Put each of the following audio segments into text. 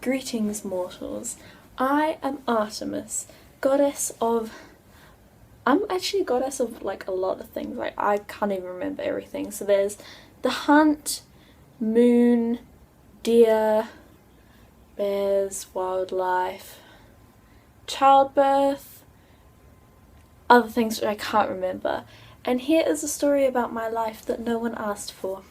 Greetings, mortals. I am Artemis, goddess of... I'm actually a goddess of, like, a lot of things. Like, I can't even remember everything. So there's the hunt, moon, deer, bears, wildlife, childbirth, other things which I can't remember. And here is a story about my life that no one asked for.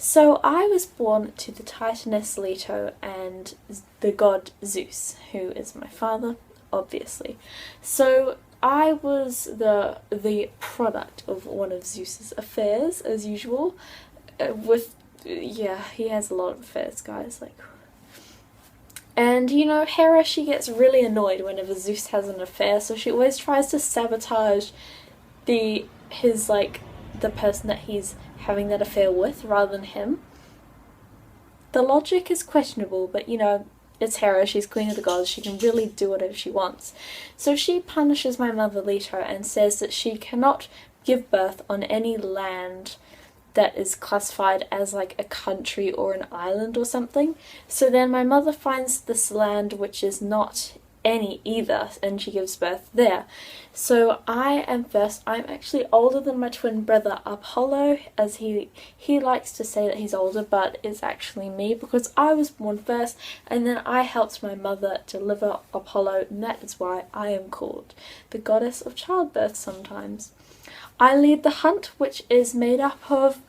So I was born to the Titaness Leto and the god Zeus, who is my father, obviously. So I was the product of one of Zeus's affairs, as usual. Yeah, he has a lot of affairs, guys. Like, and you know, Hera, she gets really annoyed whenever Zeus has an affair, so she always tries to sabotage the person that he's having that affair with rather than him. The logic is questionable, but you know, it's Hera, she's queen of the gods, she can really do whatever she wants. So she punishes my mother Leto and says that she cannot give birth on any land that is classified as like a country or an island or something. So then my mother finds this land which is not any either, and she gives birth there. So I'm actually older than my twin brother Apollo, as he likes to say that he's older, but it's actually me because I was born first and then I helped my mother deliver Apollo, and that is why I am called the goddess of childbirth sometimes. I lead the hunt, which is made up of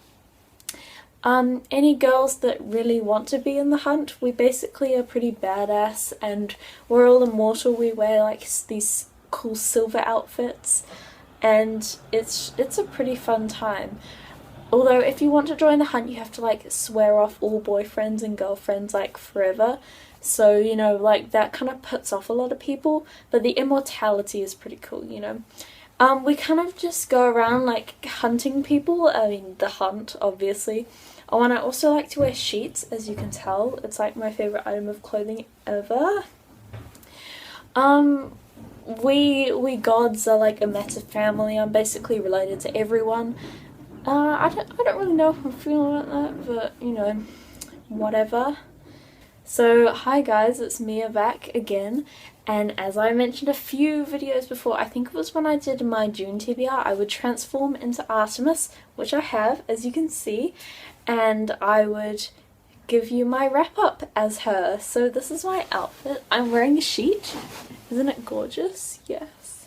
any girls that really want to be in the hunt. We basically are pretty badass and we're all immortal. We wear like these cool silver outfits and it's a pretty fun time. Although if you want to join the hunt you have to like swear off all boyfriends and girlfriends like forever. So, you know, like that kind of puts off a lot of people, but the immortality is pretty cool, you know. We kind of just go around like hunting people. I mean, the hunt, obviously. Oh, and I also like to wear sheets, as you can tell. It's like my favourite item of clothing ever. We gods are like a massive family. I'm basically related to everyone. I don't really know if I'm feeling like that, but you know, whatever. So, hi guys, it's Mia back again, and as I mentioned a few videos before, I think it was when I did my June TBR, I would transform into Artemis, which I have, as you can see, and I would give you my wrap-up as her. So this is my outfit. I'm wearing a sheet. Isn't it gorgeous? Yes.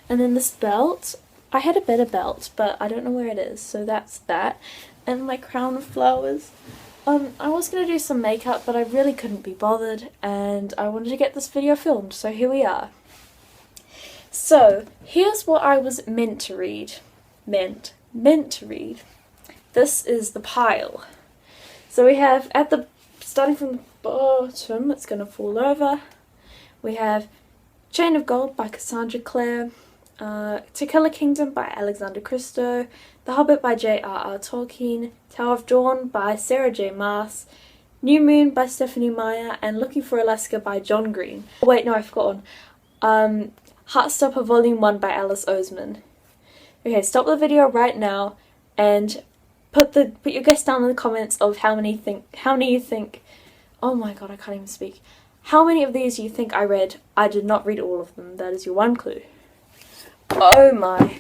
And then this belt. I had a better belt, but I don't know where it is, so that's that. And my crown of flowers. I was going to do some makeup, but I really couldn't be bothered, and I wanted to get this video filmed, so here we are. So, here's what I was meant to read. Meant to read. This is the pile. So we have, starting from the bottom, it's going to fall over, we have Chain of Gold by Cassandra, Clare, To Kill a Kingdom by Alexandra, Christo, The Hobbit by R R Tolkien, Tower of Dawn by Sarah J. Maas, New Moon by Stephanie Meyer, and Looking for Alaska by John Green. Oh wait, no, I forgot one. Heartstopper Volume 1 by Oseman. Okay, stop the video right now and put your guess down in the comments of how many you think, oh my god, I can't even speak. How many of these you think I read? I did not read all of them, that is your one clue. Oh my.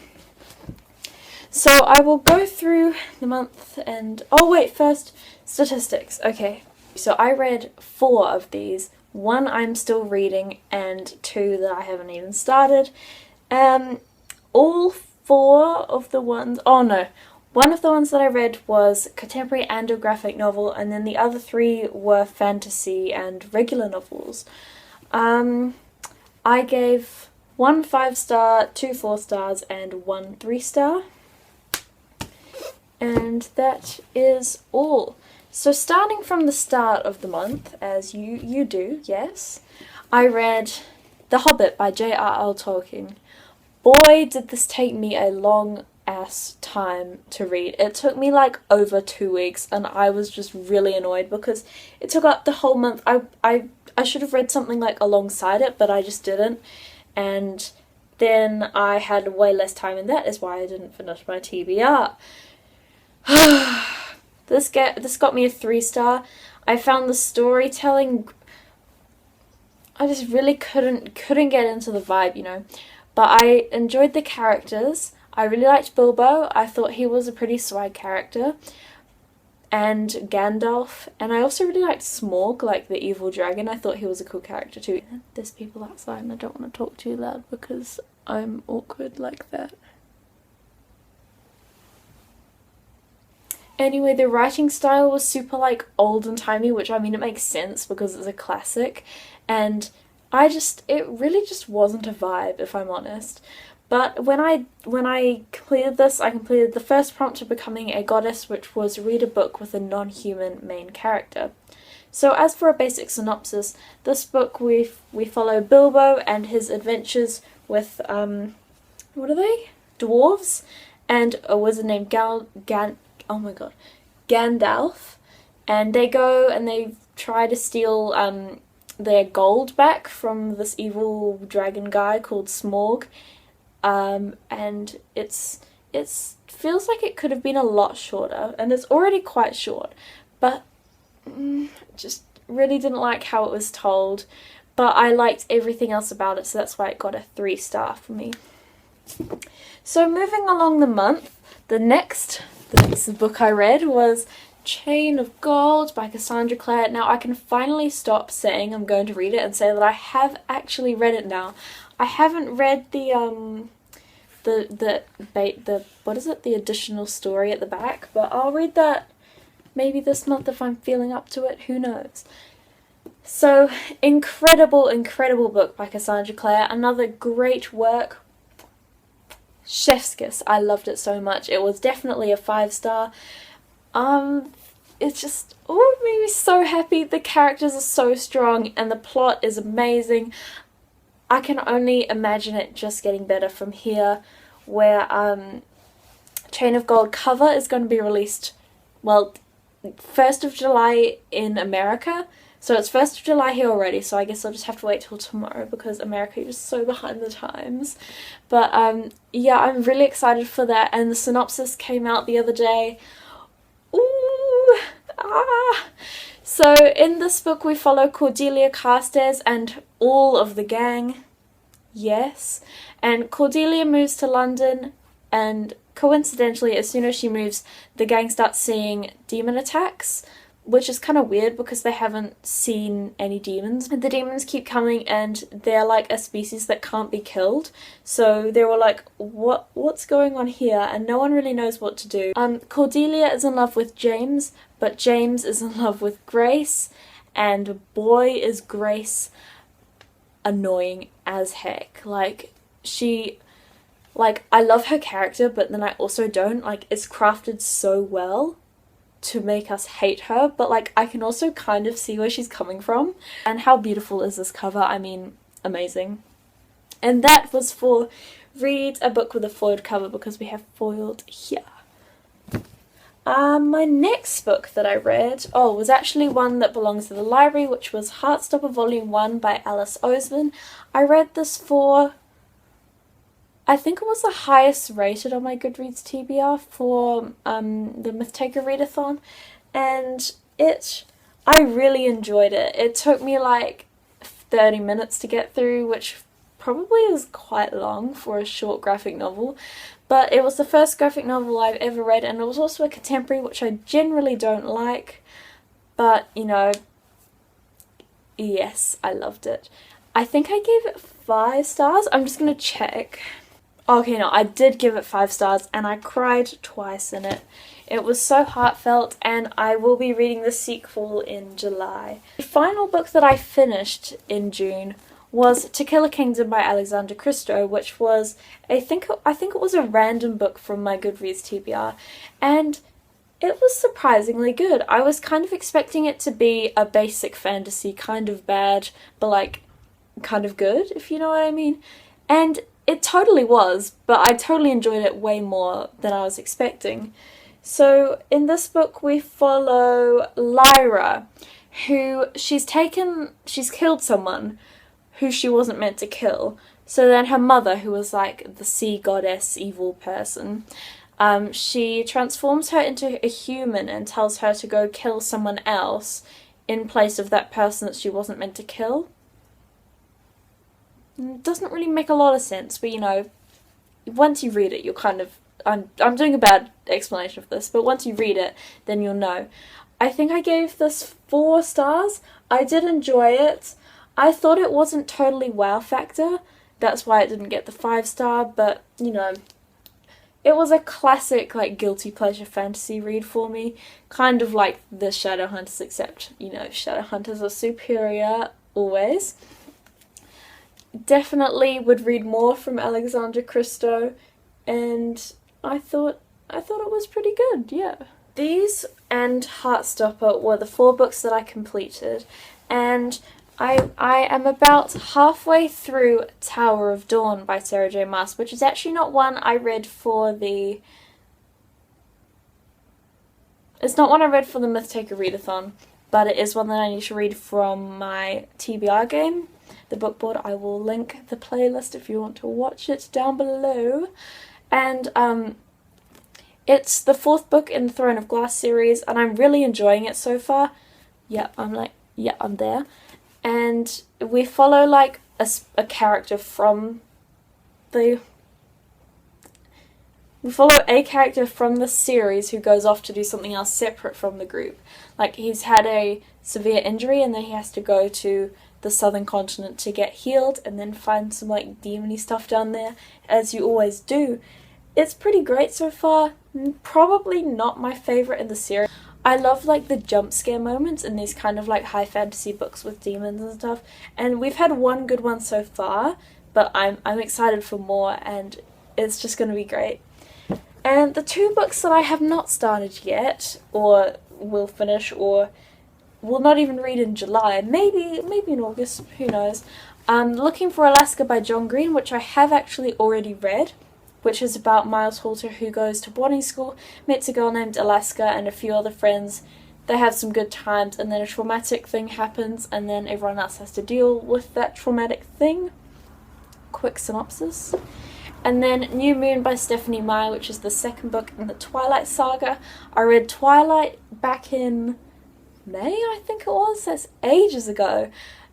So I will go through the month and... Oh wait, first, statistics. Okay, so I read 4 of these. 1 I'm still reading and 2 that I haven't even started. All 4 of the ones... Oh no. One of the ones that I read was contemporary and a graphic novel, and then the other 3 were fantasy and regular novels. I gave 1 5-star, 2 4 stars, and 1 3-star. And that is all. So starting from the start of the month, as you do, yes, I read The Hobbit by R R Tolkien. Boy, did this take me a long ass time to read. It took me like over 2 weeks, and I was just really annoyed because it took up the whole month. I should have read something like alongside it, but I just didn't, and then I had way less time, and that is why I didn't finish my TBR. This got me a 3-star. I found the storytelling I just really couldn't get into the vibe, you know. But I enjoyed the characters. I really liked Bilbo. I thought he was a pretty swag character. And Gandalf. And I also really liked Smaug, like the evil dragon. I thought he was a cool character too. There's people outside and I don't want to talk too loud because I'm awkward like that. Anyway, the writing style was super like old and timey, which I mean it makes sense because it's a classic. And it really just wasn't a vibe, if I'm honest. But when I completed this, I completed the first prompt to becoming a goddess, which was read a book with a non-human main character. So as for a basic synopsis, this book we follow Bilbo and his adventures with what are they? Dwarves and a wizard named Gandalf, and they go and they try to steal their gold back from this evil dragon guy called Smaug. And it feels like it could have been a lot shorter, and it's already quite short, but just really didn't like how it was told, but I liked everything else about it, so that's why it got a 3-star for me. So moving along the month, the next book I read was Chain of Gold by Cassandra Clare. Now I can finally stop saying I'm going to read it and say that I have actually read it now. I haven't read the what is it? The additional story at the back, but I'll read that maybe this month if I'm feeling up to it, who knows. So, incredible book by Cassandra Clare, another great work. Chef's kiss, I loved it so much. It was definitely a 5-star. It's just, it made me so happy. The characters are so strong and the plot is amazing. I can only imagine it just getting better from here, where Chain of Gold cover is going to be released, well, 1st of July in America. So it's 1st of July here already, so I guess I'll just have to wait till tomorrow because America is so behind the times. But yeah, I'm really excited for that, and the synopsis came out the other day. Ooh! Ah! So in this book we follow Cordelia Carstairs and all of the gang. Yes. And Cordelia moves to London, and coincidentally as soon as she moves, the gang starts seeing demon attacks, which is kind of weird because they haven't seen any demons. The demons keep coming and they're like a species that can't be killed. So they were like, what's going on here? And no one really knows what to do. Cordelia is in love with James, but James is in love with Grace, and boy is Grace annoying as heck. I love her character, but then I also don't. Like, it's crafted so well to make us hate her, but like I can also kind of see where she's coming from. And how beautiful is this cover? I mean, amazing. And that was for read a book with a foiled cover, because we have foiled here. My next book that I read, was actually one that belongs to the library, which was Heartstopper Volume 1 by Oseman. I read this for, I think it was the highest rated on my Goodreads TBR for the Myth-Taker Readathon, and I really enjoyed it. It took me like 30 minutes to get through, which probably is quite long for a short graphic novel, but it was the first graphic novel I've ever read, and it was also a contemporary, which I generally don't like, but you know, yes, I loved it. I think I gave it 5 stars. I'm just gonna check. Okay, no, I did give it 5 stars, and I cried twice in it. It was so heartfelt, and I will be reading the sequel in July. The final book that I finished in June was To Kill a Kingdom by Alexandra Christo, which was, I think it was a random book from my Goodreads TBR, and it was surprisingly good. I was kind of expecting it to be a basic fantasy, kind of bad, but like, kind of good, if you know what I mean. And it totally was, but I totally enjoyed it way more than I was expecting. So in this book we follow Lyra, who she's killed someone who she wasn't meant to kill. So then her mother, who was like the sea goddess evil person, she transforms her into a human and tells her to go kill someone else in place of that person that she wasn't meant to kill. It doesn't really make a lot of sense, but you know, once you read it, you'll kind of... I'm doing a bad explanation of this, but once you read it, then you'll know. I think I gave this 4 stars. I did enjoy it. I thought it wasn't totally wow factor. That's why it didn't get the 5-star, but, you know, it was a classic, like, guilty pleasure fantasy read for me. Kind of like the Shadowhunters, except, you know, Shadowhunters are superior, always. Definitely would read more from Alexandra Christo, and I thought it was pretty good, yeah. These and Heartstopper were the 4 books that I completed, and I am about halfway through Tower of Dawn by Sarah J. Maas, which is actually not one I read for the... It's not one I read for the Myth Taker Readathon, but it is one that I need to read from my TBR game, the book board. I will link the playlist if you want to watch it down below. And it's the 4th book in the Throne of Glass series, and I'm really enjoying it so far. Yeah, I'm there. And we follow, like, a character from the... We follow a character from the series who goes off to do something else separate from the group. Like, he's had a severe injury and then he has to go to the southern continent to get healed and then find some, like, demony stuff down there, as you always do. It's pretty great so far. Probably not my favourite in the series. I love, like, the jump scare moments in these kind of, like, high fantasy books with demons and stuff. And we've had one good one so far, but I'm excited for more, and it's just going to be great. And the 2 books that I have not started yet, or will finish, or will not even read in July, maybe in August, who knows. Looking for Alaska by John Green, which I have actually already read, which is about Miles Halter, who goes to boarding school, meets a girl named Alaska and a few other friends. They have some good times, and then a traumatic thing happens, and then everyone else has to deal with that traumatic thing. Quick synopsis. And then New Moon by Stephanie Meyer, which is the 2nd book in the Twilight saga. I read Twilight back in May, I think it was. That's ages ago.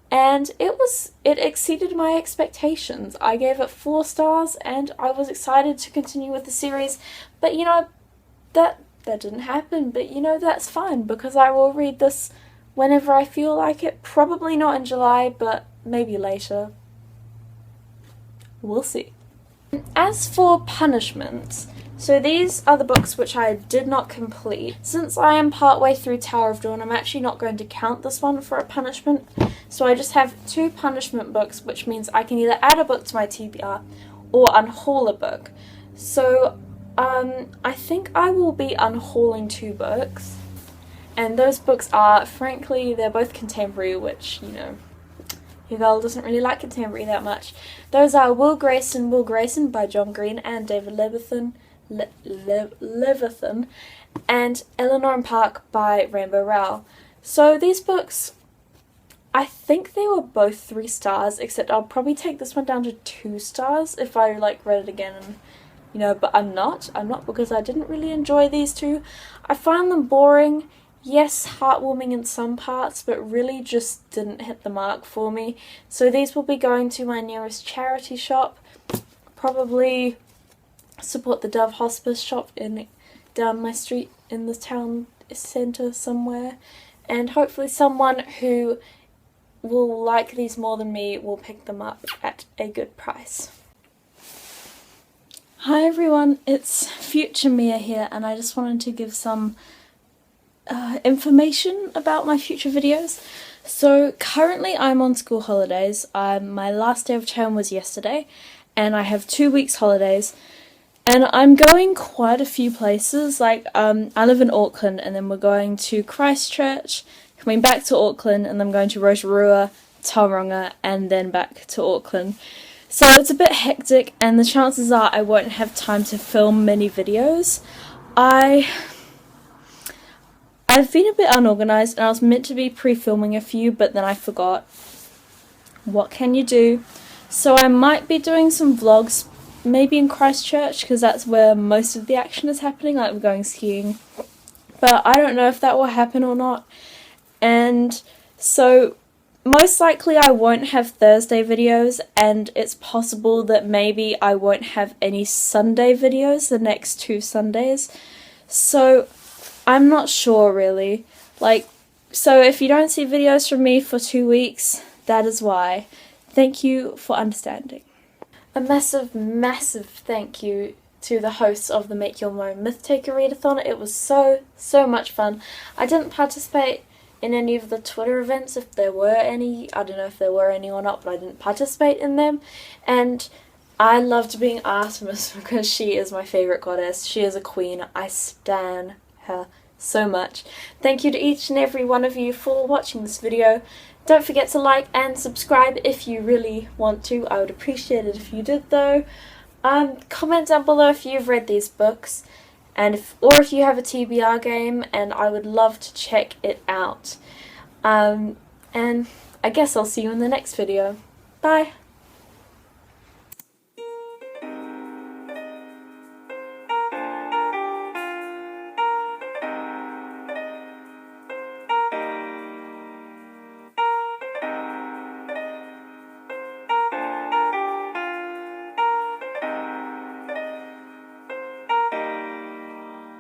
And it exceeded my expectations. I gave it 4 stars, and I was excited to continue with the series. But, you know, that didn't happen. But, you know, that's fine, because I will read this whenever I feel like it. Probably not in July, but maybe later. We'll see. As for punishments, so these are the books which I did not complete. Since I am partway through Tower of Dawn, I'm actually not going to count this one for a punishment. So I just have 2 punishment books, which means I can either add a book to my TBR or unhaul a book. So I think I will be unhauling 2 books. And those books are, frankly, they're both contemporary, which, you know, your girl doesn't really like contemporary that much. Those are Will Grayson by John Green and David Levithan, Levithan, and Eleanor and Park by Rainbow Rowell. So these books, I think they were both 3 stars, except I'll probably take this one down to 2 stars if I, like, read it again, and, you know, but I'm not because I didn't really enjoy these 2. I found them boring. Yes, heartwarming in some parts, but really just didn't hit the mark for me. So these will be going to my nearest charity shop. Probably support the Dove Hospice shop down my street in the town centre somewhere. And hopefully someone who will like these more than me will pick them up at a good price. Hi everyone, it's future Mia here, and I just wanted to give some information about my future videos. So currently I'm on school holidays. My last day of term was yesterday, and I have 2 weeks holidays, and I'm going quite a few places. Like I live in Auckland, and then we're going to Christchurch, coming back to Auckland, and then I'm going to Rotorua, Tauranga, and then back to Auckland. So it's a bit hectic, and the chances are I won't have time to film many videos. I've been a bit unorganised, and I was meant to be pre-filming a few, but then I forgot. What can you do? So I might be doing some vlogs, maybe in Christchurch, because that's where most of the action is happening, like we're going skiing. But I don't know if that will happen or not. And so most likely I won't have Thursday videos, and it's possible that maybe I won't have any Sunday videos the next 2 Sundays. So I'm not sure really. So if you don't see videos from me for 2 weeks, that is why. Thank you for understanding. A massive, massive thank you to the hosts of the Make Your Own Myth Taker Readathon. It was so much fun. I didn't participate in any of the Twitter events, if there were any. I don't know if there were any or not, but I didn't participate in them. And I loved being Artemis because she is my favourite goddess. She is a queen. I stan her so much. Thank you to each and every one of you for watching this video. Don't forget to like and subscribe if you really want to. I would appreciate it if you did though. Comment down below if you've read these books, and if you have a TBR game, and I would love to check it out. And I guess I'll see you in the next video. Bye!